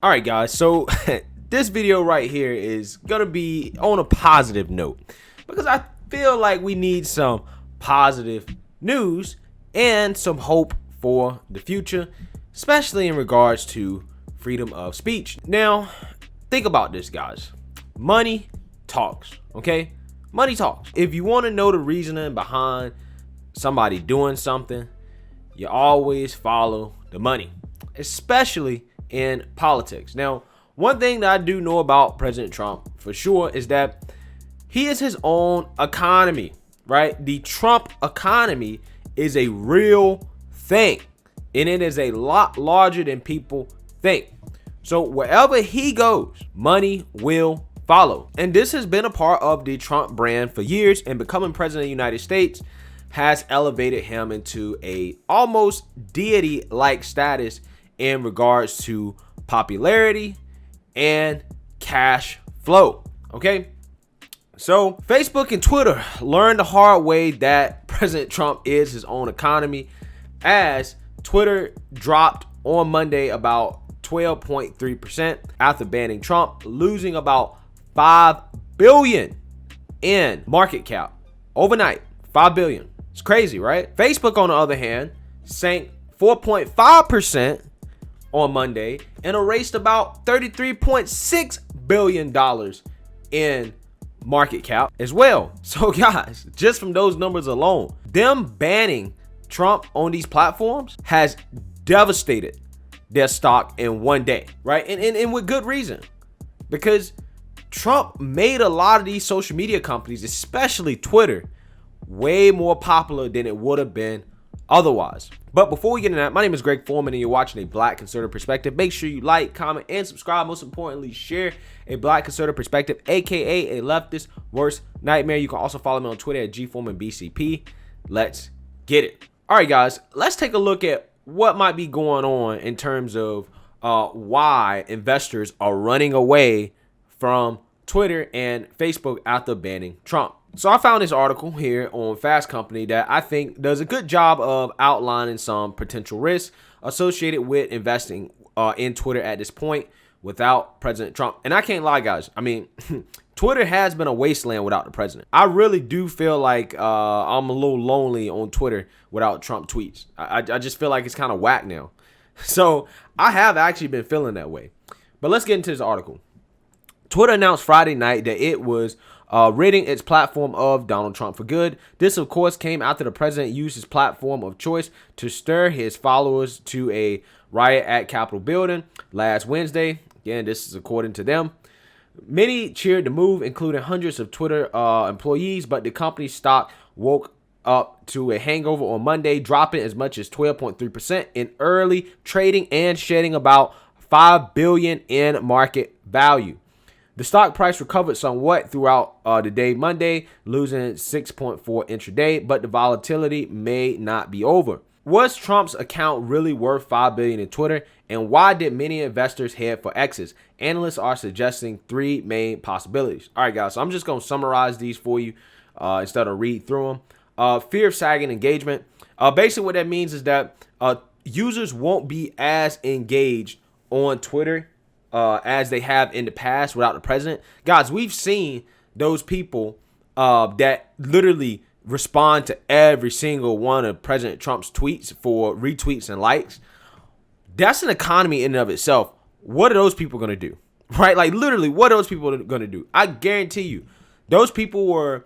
All right, guys. So this video right here is going to be on a positive note because I feel like we need some positive news and some hope for the future, especially in regards to freedom of speech. Now, think about this, guys. Money talks, okay? Money talks. If you want to know the reasoning behind somebody doing something, you always follow the money, especially in politics. Now, one thing that I do know about President Trump for sure is that he is his own economy, right? The Trump economy is a real thing, and it is a lot larger than people think. So wherever he goes, money will follow. And this has been a part of the Trump brand for years, and becoming president of the United States has elevated him into a almost deity-like status in regards to popularity and cash flow. Okay, so Facebook and Twitter learned the hard way that President Trump is his own economy, as Twitter dropped on Monday about 12.3% after banning Trump, losing about 5 billion in market cap overnight. 5 billion. It's crazy, right? Facebook, on the other hand, sank 4.5% on Monday and erased about $33.6 billion in market cap as well. So guys, just from those numbers alone, them banning Trump on these platforms has devastated their stock in one day, right? And with good reason, because Trump made a lot of these social media companies, especially Twitter, way more popular than it would have been otherwise. But before we get into that, my name is Greg Foreman, and you're watching A Black Conservative Perspective. Make sure you like, comment, and subscribe. Most importantly, share A Black Conservative Perspective, aka a leftist worst nightmare. You can also follow me on Twitter at GForemanBCP. Let's get it. All right, guys, let's take a look at what might be going on in terms of why investors are running away from Twitter and Facebook after banning Trump. So I found this article here on Fast Company that I think does a good job of outlining some potential risks associated with investing in Twitter at this point without President Trump. And I can't lie, guys. I mean, Twitter has been a wasteland without the president. I really do feel like I'm a little lonely on Twitter without Trump tweets. I just feel like it's kind of whack now. So I have actually been feeling that way. But let's get into this article. Twitter announced Friday night that it was ridding its platform of Donald Trump for good. This, of course, came after the president used his platform of choice to stir his followers to a riot at Capitol building last Wednesday. Again, this is according to them. Many cheered the move, including hundreds of Twitter employees, but the company's stock woke up to a hangover on Monday, dropping as much as 12.3% in early trading and shedding about $5 billion in market value. The stock price recovered somewhat throughout the day Monday, losing 6.4 intraday, but the volatility may not be over. Was Trump's account really worth $5 billion in Twitter? And why did many investors head for exits? Analysts are suggesting three main possibilities. All right, guys, so I'm just going to summarize these for you instead of read through them. Fear of sagging engagement. Basically, what that means is that users won't be as engaged on Twitter as they have in the past without the president. Guys, we've seen those people that literally respond to every single one of President Trump's tweets for retweets and likes. That's an economy in and of itself. What are those people going to do? Right? Like, literally, what are those people going to do? I guarantee you, those people were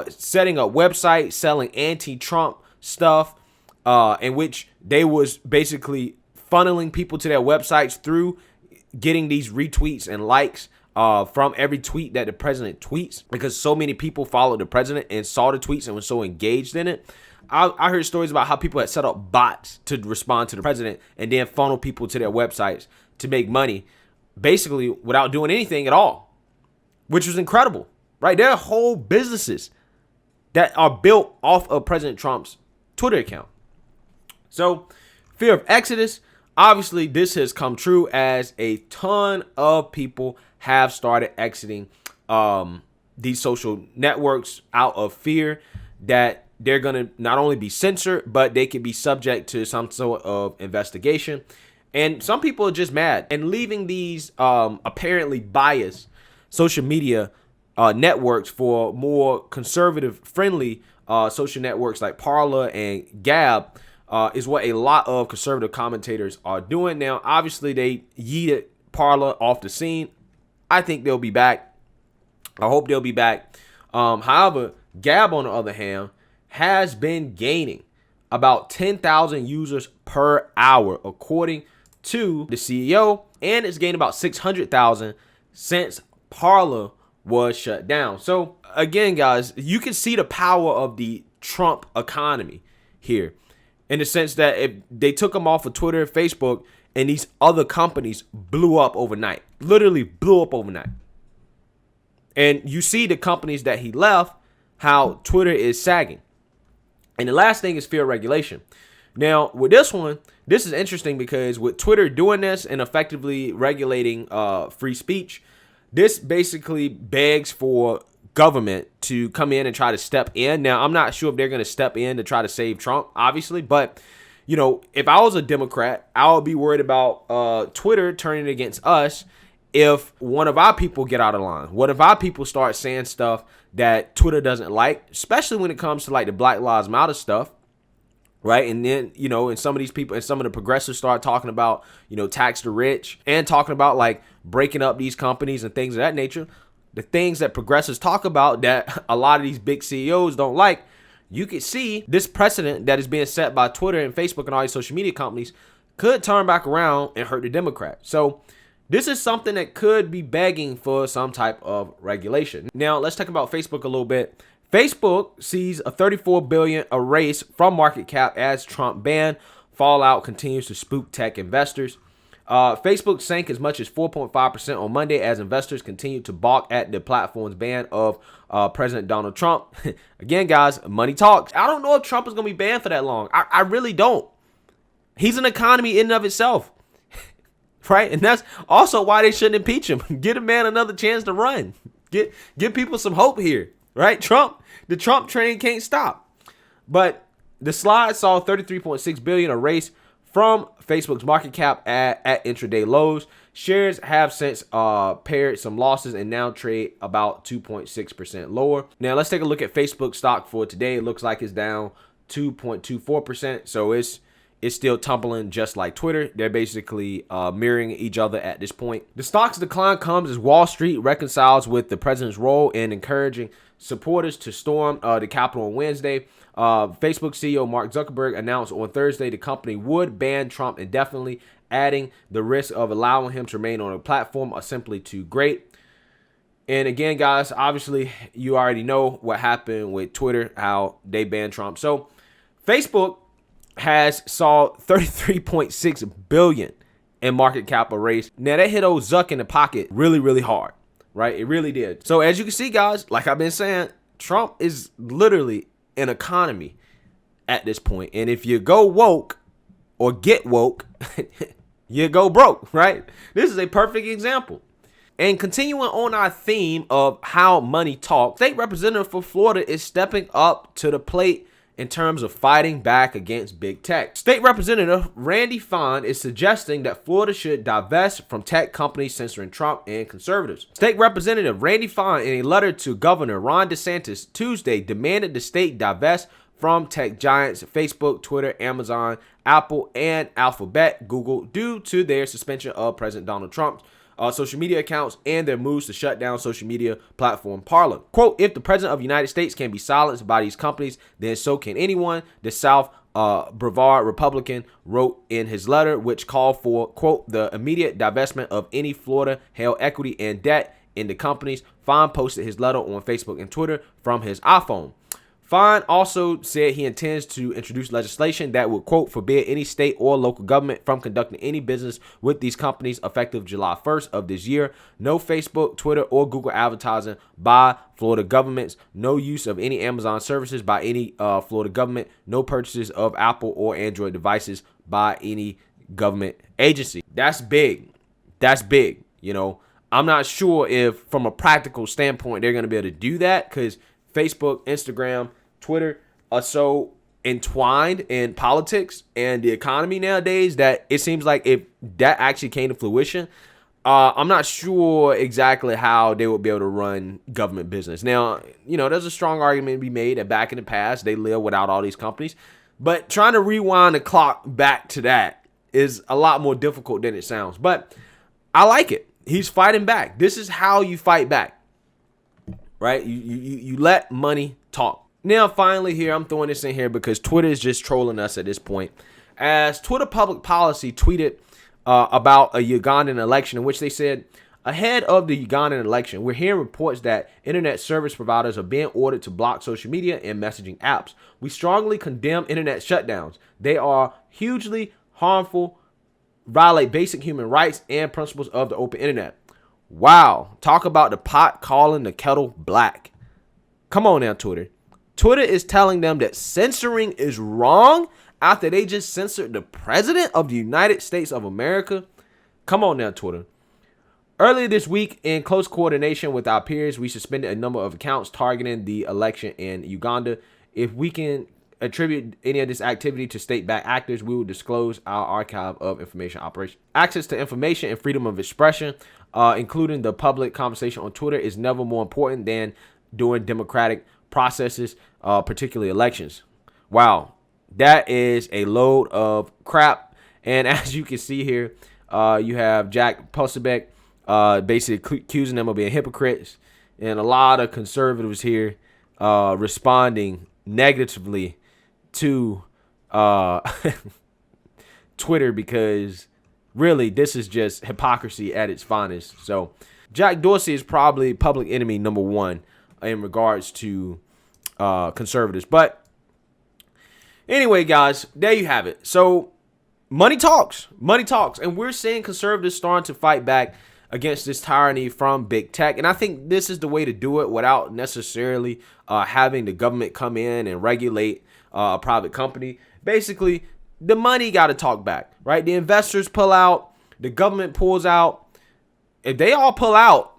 setting up websites, selling anti-Trump stuff, in which they was basically funneling people to their websites through getting these retweets and likes from every tweet that the president tweets, because so many people followed the president and saw the tweets and were so engaged in it. I heard stories about how people had set up bots to respond to the president and then funnel people to their websites to make money, basically without doing anything at all, which was incredible, right? There are whole businesses that are built off of President Trump's Twitter account. So, fear of exodus. Obviously, this has come true as a ton of people have started exiting these social networks out of fear that they're going to not only be censored, but they could be subject to some sort of investigation. And some people are just mad and leaving these apparently biased social media networks for more conservative friendly social networks like Parler and Gab is what a lot of conservative commentators are doing now. Obviously, they yeeted Parler off the scene. I think they'll be back. I hope they'll be back. However, Gab, on the other hand, has been gaining about 10,000 users per hour, according to the CEO, and it's gained about 600,000 since Parler was shut down. So again, guys, you can see the power of the Trump economy here, in the sense that if they took him off of Twitter, Facebook, and these other companies blew up overnight, literally blew up overnight. And you see the companies that he left, how Twitter is sagging. And the last thing is fear regulation. Now, with this one, this is interesting because with Twitter doing this and effectively regulating free speech, this basically begs for government to come in and try to step in. Now, I'm not sure if they're going to step in to try to save Trump, obviously, but you know, if I was a Democrat, I would be worried about Twitter turning against us if one of our people get out of line. What if our people start saying stuff that Twitter doesn't like, especially when it comes to like the Black Lives Matter stuff, right? And then, you know, and some of these people and some of the progressives start talking about, you know, tax the rich and talking about like breaking up these companies and things of that nature. The things that progressives talk about that a lot of these big CEOs don't like. You can see this precedent that is being set by Twitter and Facebook and all these social media companies could turn back around and hurt the Democrats. So this is something that could be begging for some type of regulation. Now, let's talk about Facebook a little bit. Facebook sees a $34 billion erase from market cap as Trump ban. Fallout continues to spook tech investors. Facebook sank as much as 4.5% on Monday as investors continue to balk at the platform's ban of President Donald Trump. Again, guys, money talks. I don't know if Trump is going to be banned for that long. I really don't. He's an economy in and of itself. Right? And that's also why they shouldn't impeach him. Give a man another chance to run. Give people some hope here. Right? The Trump train can't stop. But the slide saw $33.6 billion erased from Facebook's market cap at intraday lows. Shares have since paired some losses and now trade about 2.6% lower. Now let's take a look at Facebook stock for today. It looks like it's down 2.24%. So it's still tumbling just like Twitter. They're basically mirroring each other at this point. The stock's decline comes as Wall Street reconciles with the president's role in encouraging supporters to storm the Capitol on Wednesday. Facebook CEO Mark Zuckerberg announced on Thursday the company would ban Trump indefinitely, adding the risk of allowing him to remain on a platform are simply too great. And again, guys, obviously you already know what happened with Twitter, how they banned Trump. So Facebook has saw 33.6 billion in market cap erased. Now that hit old Zuck in the pocket really, really hard, right? It really did. So as you can see, guys, like I've been saying, Trump is literally an economy at this point. And if you go woke or get woke, you go broke, right? This is a perfect example. And continuing on our theme of how money talks, state representative for Florida is stepping up to the plate in terms of fighting back against big tech. State Representative Randy Fine is suggesting that Florida should divest from tech companies censoring Trump and conservatives. State Representative Randy Fine, in a letter to Governor Ron DeSantis Tuesday, demanded the state divest from tech giants Facebook, Twitter, Amazon, Apple, and Alphabet, Google, due to their suspension of President Donald Trump's social media accounts and their moves to shut down social media platform Parler. Quote, if the president of the United States can be silenced by these companies, then so can anyone, the South Brevard Republican wrote in his letter, which called for, quote, the immediate divestment of any Florida-held equity and debt in the companies. Fine posted his letter on Facebook and Twitter from his iPhone. Fine also said he intends to introduce legislation that would, quote, forbid any state or local government from conducting any business with these companies effective July 1st of this year. No Facebook, Twitter, or Google advertising by Florida governments. No use of any Amazon services by any Florida government. No purchases of Apple or Android devices by any government agency. That's big. That's big. You know, I'm not sure if from a practical standpoint they're going to be able to do that because Facebook, Instagram, Twitter are so entwined in politics and the economy nowadays that it seems like if that actually came to fruition, I'm not sure exactly how they would be able to run government business. Now, there's a strong argument to be made that back in the past, they lived without all these companies. But trying to rewind the clock back to that is a lot more difficult than it sounds. But I like it. He's fighting back. This is how you fight back, right? You let money talk. Now, finally here, I'm throwing this in here because Twitter is just trolling us at this point. As Twitter Public Policy tweeted about a Ugandan election in which they said, ahead of the Ugandan election, we're hearing reports that internet service providers are being ordered to block social media and messaging apps. We strongly condemn internet shutdowns. They are hugely harmful, violate basic human rights and principles of the open internet. Wow. Talk about the pot calling the kettle black. Come on now, Twitter. Twitter is telling them that censoring is wrong after they just censored the president of the United States of America. Come on now, Twitter. Earlier this week, in close coordination with our peers, we suspended a number of accounts targeting the election in Uganda. If we can attribute any of this activity to state-backed actors, we will disclose our archive of information operations. Access to information and freedom of expression, including the public conversation on Twitter, is never more important than during democratic processes, particularly elections. Wow, that is a load of crap. And as you can see here, you have Jack Posobiec basically accusing them of being hypocrites, and a lot of conservatives here responding negatively to Twitter, because really this is just hypocrisy at its finest. So Jack Dorsey is probably public enemy number one in regards to conservatives. But anyway, guys, there you have it. So money talks, and we're seeing conservatives starting to fight back against this tyranny from big tech. And I think this is the way to do it without necessarily having the government come in and regulate a private company. Basically, the money got to talk back, right? The investors pull out, the government pulls out. If they all pull out,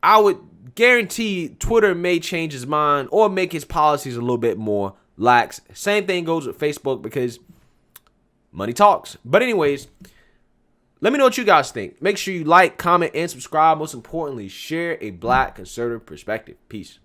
I would guarantee Twitter may change his mind or make his policies a little bit more lax. Same thing goes with Facebook, because money talks. But anyways, let me know what you guys think. Make sure you like, comment, and subscribe. Most importantly, share a Black conservative perspective. Peace.